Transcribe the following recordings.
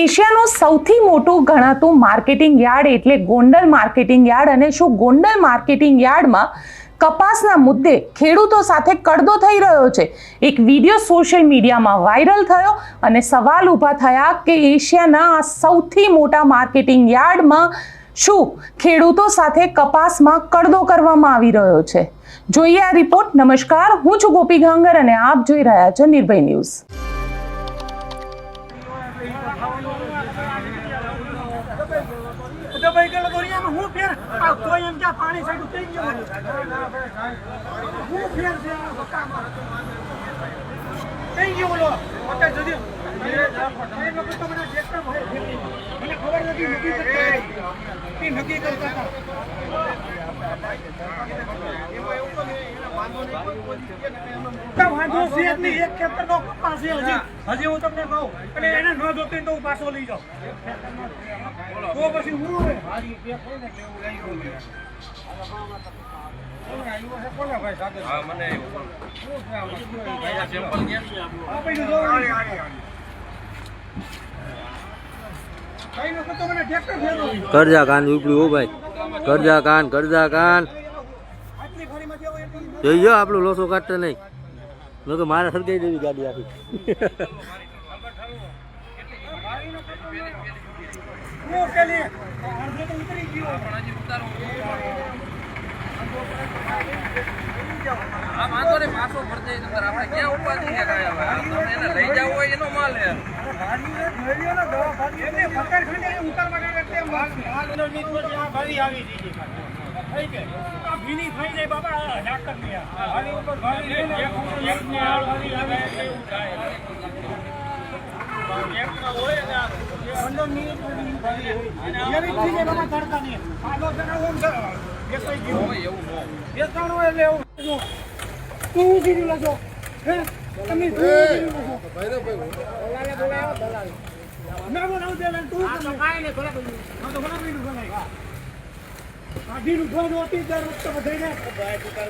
એશિયાનું સૌથી મોટું ગણાતું marketing yard એટલે ગોંડલ માર્કેટિંગ યાર્ડ. અને શું ગોંડલ માર્કેટિંગ યાર્ડમાં કપાસના મુદ્દે ખેડૂતો સાથે કડદો થઈ રહ્યો છે? એક વિડીયો સોશિયલ મીડિયામાં વાયરલ થયો અને સવાલ ઊભા થયા કે એશિયાના આ સૌથી મોટા માર્કેટિંગ યાર્ડમાં શું ખેડૂતો સાથે કપાસમાં કડદો કરવામાં આવી રહ્યો છે? જોઈએ આ રિપોર્ટ. નમસ્કાર, હું છું ગોપી ગાંગર અને આપ જોઈ રહ્યા છો નિર્ભય ન્યૂઝ. એક ખેતર નો કપાસ છે હજી હું તમને કહું અને એને ન જોતી તો હું પાછો લઈ જાઉં તો પછી હું કરજા કાન ઉપડ્યું. ઓ ભાઈ, કરજા કાન જોઈ જો આપણું લોસો કાઢતો નહીં. તો મારે સળગાઈ દેવી ગાડી આખી. ભીની થઈ જાય બાબા ડાક્ટર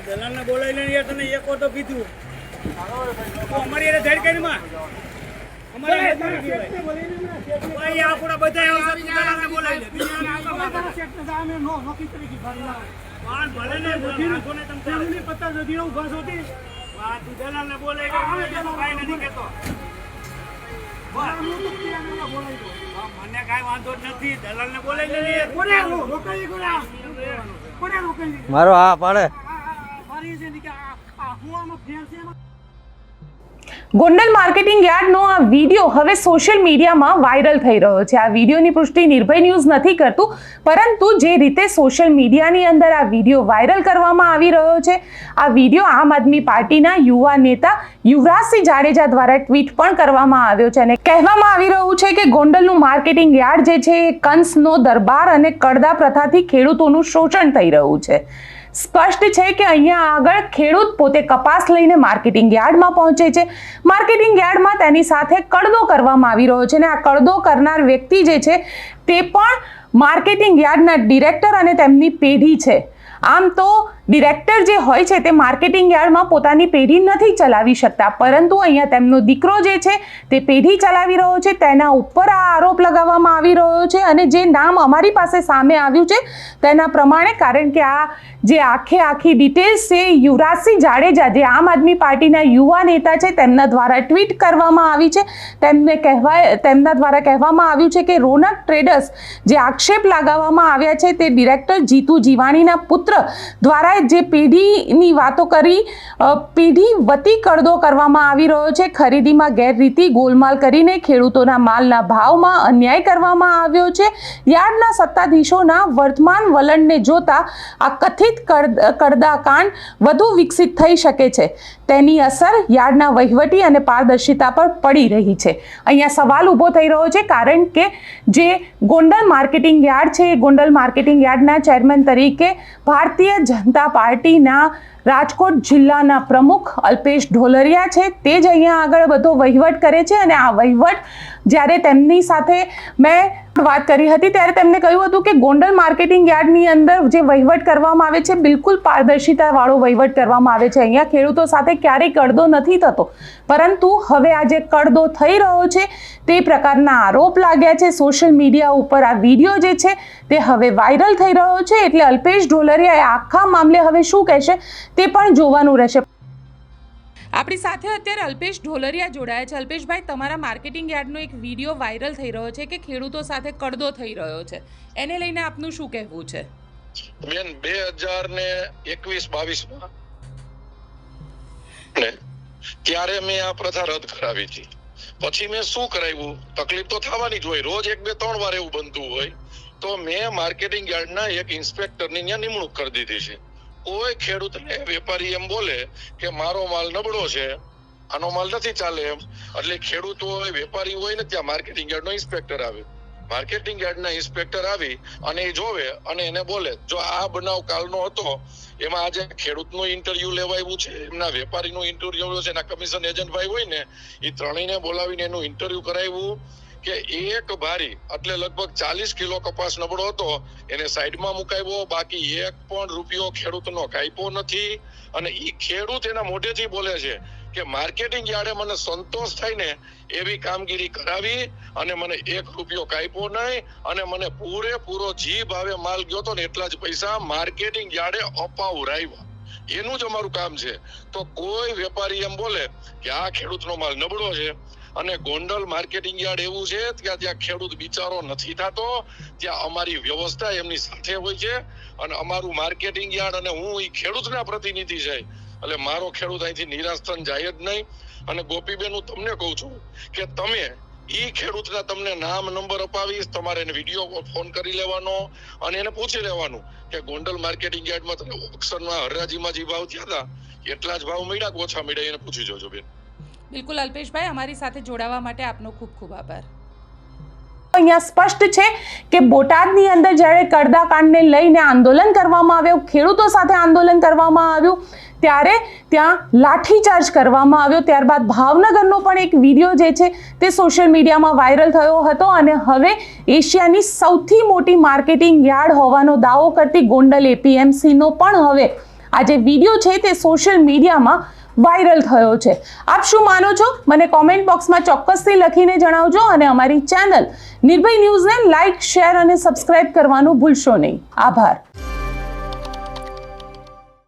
દલાલ ને બોલાવી લે. તને એક ઓટો કીધું અમારી ધડકનમાં આપણા બધા બોલાવી દલાલ ને બોલાવી નથી કેતો. મને કઈ વાંધો નથી. દલાલ ને બોલાવી મારો હા પાડે. ગોંડલ માર્કેટિંગ યાર્ડનો આ વિડીયો હવે સોશિયલ મીડિયામાં વાયરલ થઈ રહ્યો છે. આ વિડીયોની પુષ્ટિ નિર્ભય ન્યૂઝ નથી કરતું, પરંતુ જે રીતે સોશિયલ મીડિયાની અંદર આ વિડીયો વાયરલ કરવામાં આવી રહ્યો છે, આ વિડીયો આમ આદમી પાર્ટીના યુવા નેતા યુવરાજસિંહ જાડેજા દ્વારા ટ્વીટ પણ કરવામાં આવ્યો છે અને કહેવામાં આવી રહ્યું છે કે ગોંડલનું માર્કેટિંગ યાર્ડ જે છે એ કંસનો દરબાર અને કડદા પ્રથાથી ખેડૂતોનું શોષણ થઈ રહ્યું છે. સ્પષ્ટ છે કે અહીંયા આગળ ખેડૂત પોતે કપાસ લઈને માર્કેટિંગ યાર્ડમાં પહોંચે છે. માર્કેટિંગ યાર્ડમાં તેની સાથે કડદો કરવામાં આવી રહ્યો છે અને આ કડદો કરનાર વ્યક્તિ જે છે તે પણ માર્કેટિંગ યાર્ડના ડિરેક્ટર અને તેમની પેઢી છે. આમ તો ડિરેક્ટર જે હોય છે તે માર્કેટિંગ યાર્ડમાં પોતાની પેઢી નથી ચલાવી શકતા, પરંતુ અહીંયા તેમનો દીકરો જે છે તે પેઢી ચલાવી રહ્યો છે. તેના ઉપર આ આરોપ લગાવવામાં આવી રહ્યો છે અને જે નામ અમારી પાસે સામે આવ્યું છે તેના પ્રમાણે, કારણ કે આ જે આખી ડિટેલ્સ છે યુવરાજસિંહ જાડેજા જે આમ આદમી પાર્ટીના યુવા નેતા છે તેમના દ્વારા ટ્વીટ કરવામાં આવી છે. તેમના દ્વારા કહેવામાં આવ્યું છે કે રોનક ટ્રેડર્સ જે આક્ષેપ લગાવવામાં આવ્યા છે તે ડિરેક્ટર જીતુ જીવાણીના પુત્ર દ્વારા જે પેઢીની વાતો કરી પેઢી વતી કડદો કરવામાં આવી રહ્યો છે. ખરીદીમાં ગેરરીતિ ગોલમાલ કરીને ખેડૂતોના માલના ભાવમાં અન્યાય કરવામાં આવ્યો છે. યાર્ડના સત્તાધીશોના વર્તમાન વલણને જોતા આ કથિત કડદા કાંડ વધુ વિકસિત થઈ શકે છે. તેની અસર યાર્ડના વહીવટી અને પારદર્શિતા પર પડી રહી છે. અહીંયા સવાલ ઊભો થઈ રહ્યો છે, કારણ કે જે ગોંડલ માર્કેટિંગ યાર્ડ છે, ગોંડલ માર્કેટિંગ યાર્ડના ચેરમેન તરીકે ભારતીય જનતા પાર્ટીના રાજકોટ જિલ્લાના પ્રમુખ અલ્પેશ ઢોલરિયા છે. તે જ અહીંયા આગળ બધો વહીવટ કરે છે અને આ વહીવટ જ્યારે તેમની સાથે મેં વાત કરી હતી ત્યારે તેમને કહ્યું હતું કે ગોંડલ માર્કેટિંગ યાર્ડની અંદર જે વહીવટ કરવામાં આવે છે બિલકુલ પારદર્શિતાવાળો વહીવટ કરવામાં આવે છે. અહીંયા ખેડૂતો સાથે ક્યારેય કડદો નથી થતો, પરંતુ હવે આ જે કડદો થઈ રહ્યો છે તે પ્રકારના આરોપ લાગ્યા છે. સોશિયલ મીડિયા ઉપર આ વિડીયો જે છે તે હવે વાયરલ થઈ રહ્યો છે, એટલે અલ્પેશ ઢોલરિયા આખા મામલે હવે શું કહેશે તે પણ જોવાનું રહેશે. આપણી સાથે અત્યારે અલ્પેશ ઢોલરિયા જોડાયા છે. અલ્પેશભાઈ, તમારા માર્કેટિંગ યાર્ડનો એક વિડીયો વાયરલ થઈ રહ્યો છે કે ખેડૂતો સાથે કડદો થઈ રહ્યો છે, એને લઈને આપનું શું કહેવું છે? બેન, 2021-22 માં ને ત્યારે મેં આ પ્રથા રદ કરાવી હતી. પછી મેં શું કરાવ્યું, તકલીફ તો થવાની જ હોય, રોજ 1-2-3 વાર એવું બનતું હોય, તો મેં માર્કેટિંગ યાર્ડના એક ઇન્સ્પેક્ટરની ત્યાં નિમણૂક કરી દીધી છે. કોઈ ખેડૂતને વેપારી એમ બોલે કે મારો માલ નબળો છે, આનો માલ નથી ચાલે એમ, એટલે ખેડૂત હોય વેપારી હોય ને ત્યાં માર્કેટિંગ યાર્ડનો ઇન્સ્પેક્ટર આવે. માર્કેટિંગ યાર્ડના ઇન્સ્પેક્ટર આવી અને એ જોવે અને એને બોલે, જો આ બનાવ કાલનો હતો, એમાં આજે ખેડૂતનું ઇન્ટરવ્યુ લેવાયું છે, એમના વેપારીનું ઇન્ટરવ્યુ છે, એના કમિશન એજન્ટ ભાઈ હોય ને એ ત્રણેયને બોલાવીને એનું ઇન્ટરવ્યુ કરાવ્યું કે એક ભારી એટલે લગભગ 40 કિલો કપાસ નબળો હતો, એને સાઈડમાં મુકાવ્યો, બાકી 1 પણ રૂપિયો ખેડૂતનો કાપ્યો નથી. અને એ ખેડૂત એના મોઢેથી બોલે છે કે માર્કેટિંગ યાર્ડે મને સંતોષ થાય ને એવી કામગીરી કરાવી અને મને 1 રૂપિયો કાપ્યો નહીં, અને મને પૂરેપૂરો જી ભાવે માલ ગયો તો ને એટલા જ પૈસા માર્કેટિંગ યાર્ડે અપાવરાવ્યા. એનું જ અમારું કામ છે. તો કોઈ વેપારી એમ બોલે કે આ ખેડૂતનો માલ નબળો છે, અને ગોંડલ માર્કેટિંગ યાર્ડ એવું છે કે ત્યાં ખેડૂત બિચારો નથી થતો, ત્યાં અમારી વ્યવસ્થા એમની સાથે હોય છે, અને અમારું માર્કેટિંગ યાર્ડ અને હું એ ખેડૂતના પ્રતિનિધિ છે, એટલે મારો ખેડૂત અહીંથી નિરાશ થઈને જાય જ નહીં. અને ગોપીબેન, હું તમને કહું છું કે તમે ઈ ખેડૂતના તમને નામ નંબર અપાવીશ, તમારે એને વિડીયો ફોન કરી લેવાનો અને એને પૂછી લેવાનું કે ગોંડલ માર્કેટિંગ યાર્ડમાં તમે ઓક્શનમાં હરાજીમાં જે ભાવ થયા હતા એટલા જ ભાવ મળ્યા કે ઓછા મળ્યા, એને પૂછી જોજો બેન. બિલકુલ અલ્પેશભાઈ, અમારી સાથે જોડાવા માટે આપનો ખૂબ ખૂબ આભાર. અહીંયા સ્પષ્ટ છે કે બોટાદની અંદર જ્યારે કડદાકાંડને લઈને આંદોલન કરવામાં આવ્યું, ખેડૂતો સાથે આંદોલન કરવામાં આવ્યું, ત્યારે ત્યાં લાઠીચાર્જ કરવામાં આવ્યો. ત્યારબાદ ભાવનગરનો પણ એક વિડીયો જે છે તે સોશિયલ મીડિયામાં વાયરલ થયો હતો, અને હવે એશિયાની સૌથી મોટી માર્કેટિંગ યાર્ડ હોવાનો દાવો કરતી ગોંડલ એપીએમસીનો પણ હવે આ જે વિડીયો છે તે સોશિયલ મીડિયામાં વાયરલ થયો છે. આપ શું માનો છો? મને કોમેન્ટ બોક્સમાં ચોક્કસથી લખીને જણાવજો, અને અમારી ચેનલ નિર્ભય ન્યૂઝને લાઇક, શેર અને સબસ્ક્રાઇબ કરવાનું ભૂલશો નહીં. આભાર.